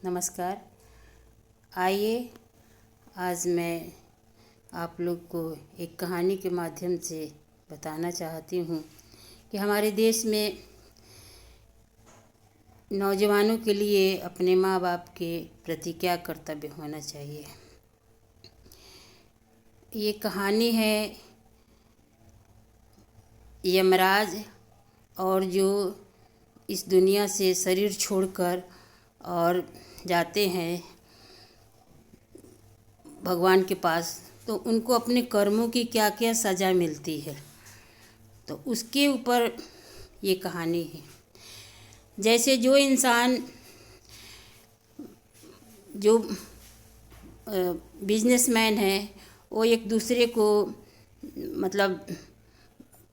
नमस्कार। आइए आज मैं आप लोग को एक कहानी के माध्यम से बताना चाहती हूँ कि हमारे देश में नौजवानों के लिए अपने माँ बाप के प्रति क्या कर्तव्य होना चाहिए। ये कहानी है यमराज और जो इस दुनिया से शरीर छोड़कर और जाते हैं भगवान के पास, तो उनको अपने कर्मों की क्या क्या सज़ा मिलती है, तो उसके ऊपर ये कहानी है। जैसे जो इंसान जो बिजनेसमैन है वो एक दूसरे को मतलब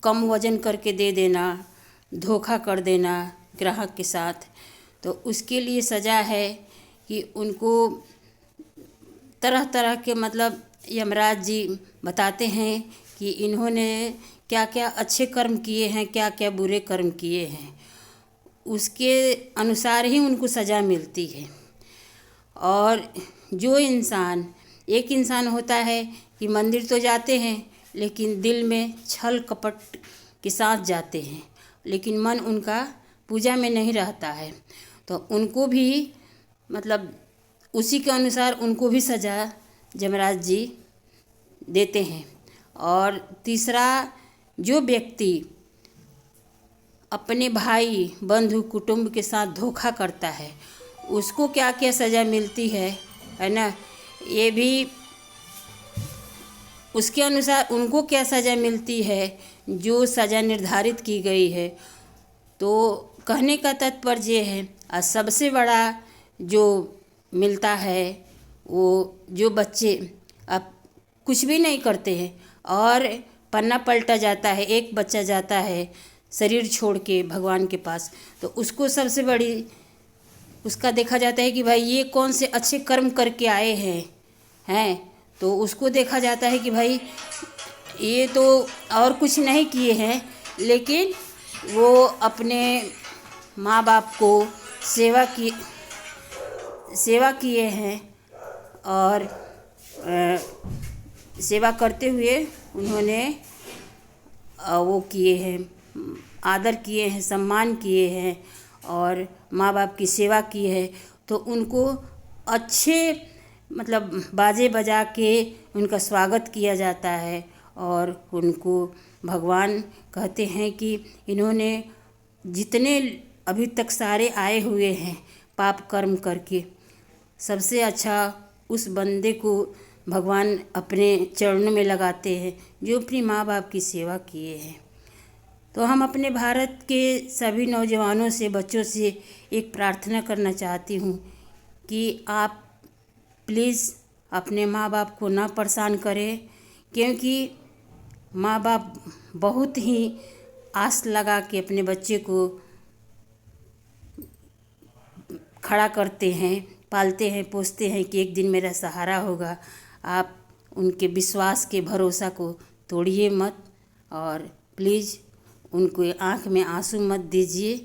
कम वज़न करके दे देना, धोखा कर देना ग्राहक के साथ, तो उसके लिए सज़ा है कि उनको तरह तरह के मतलब यमराज जी बताते हैं कि इन्होंने क्या क्या अच्छे कर्म किए हैं, क्या क्या बुरे कर्म किए हैं, उसके अनुसार ही उनको सज़ा मिलती है। और जो इंसान एक इंसान होता है कि मंदिर तो जाते हैं लेकिन दिल में छल कपट के साथ जाते हैं, लेकिन मन उनका पूजा में नहीं रहता है, तो उनको भी मतलब उसी के अनुसार उनको भी सज़ा यमराज जी देते हैं। और तीसरा, जो व्यक्ति अपने भाई बंधु कुटुंब के साथ धोखा करता है उसको क्या क्या सज़ा मिलती है ना, ये भी उसके अनुसार उनको क्या सज़ा मिलती है, जो सज़ा निर्धारित की गई है। तो कहने का तात्पर्य है और सबसे बड़ा जो मिलता है वो जो बच्चे अब कुछ भी नहीं करते हैं और पन्ना पलटा जाता है, एक बच्चा जाता है शरीर छोड़ के भगवान के पास, तो उसको सबसे बड़ी उसका देखा जाता है कि भाई ये कौन से अच्छे कर्म करके आए हैं, तो उसको देखा जाता है कि भाई ये तो और कुछ नहीं किए हैं, लेकिन वो अपने माँ बाप को सेवा किए हैं और सेवा करते हुए उन्होंने वो किए हैं, आदर किए हैं, सम्मान किए हैं और माँ बाप की सेवा की है, तो उनको अच्छे मतलब बाजे बजा के उनका स्वागत किया जाता है। और उनको भगवान कहते हैं कि इन्होंने जितने अभी तक सारे आए हुए हैं पाप कर्म करके, सबसे अच्छा उस बंदे को भगवान अपने चरणों में लगाते हैं जो अपनी माँ बाप की सेवा किए हैं। तो हम अपने भारत के सभी नौजवानों से, बच्चों से एक प्रार्थना करना चाहती हूँ कि आप प्लीज़ अपने माँ बाप को ना परेशान करें, क्योंकि माँ बाप बहुत ही आस लगा के अपने बच्चे को खड़ा करते हैं, पालते हैं, पोसते हैं कि एक दिन मेरा सहारा होगा। आप उनके विश्वास के भरोसा को तोड़िए मत और प्लीज़ उनको आँख में आंसू मत दीजिए,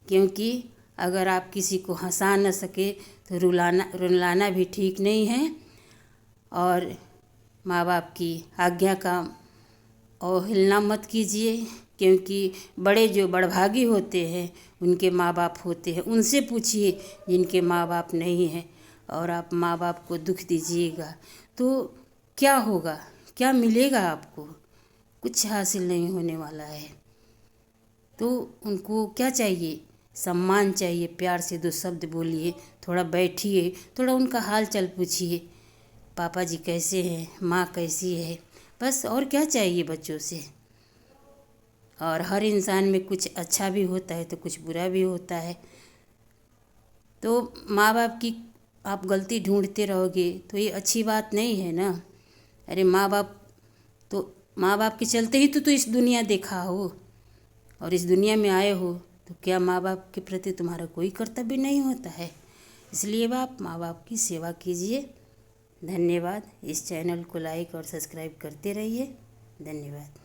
क्योंकि अगर आप किसी को हंसा न सके तो रुलाना भी ठीक नहीं है। और माँ बाप की आज्ञा का अवहेलना मत कीजिए, क्योंकि बड़े जो बड़भागी होते हैं उनके माँ बाप होते हैं, उनसे पूछिए जिनके माँ बाप नहीं हैं। और आप माँ बाप को दुख दीजिएगा तो क्या होगा, क्या मिलेगा आपको? कुछ हासिल नहीं होने वाला है। तो उनको क्या चाहिए? सम्मान चाहिए, प्यार से दो शब्द बोलिए, थोड़ा बैठिए, थोड़ा उनका हाल चाल पूछिए, पापा जी कैसे हैं, माँ कैसी है, बस और क्या चाहिए बच्चों से। और हर इंसान में कुछ अच्छा भी होता है तो कुछ बुरा भी होता है। तो माँ बाप की आप गलती ढूंढते रहोगे तो ये अच्छी बात नहीं है ना। अरे माँ बाप के चलते ही तो इस दुनिया देखा हो और इस दुनिया में आए हो, तो क्या माँ बाप के प्रति तुम्हारा कोई कर्तव्य नहीं होता है? इसलिए आप माँ बाप की सेवा कीजिए। धन्यवाद। इस चैनल को लाइक और सब्सक्राइब करते रहिए। धन्यवाद।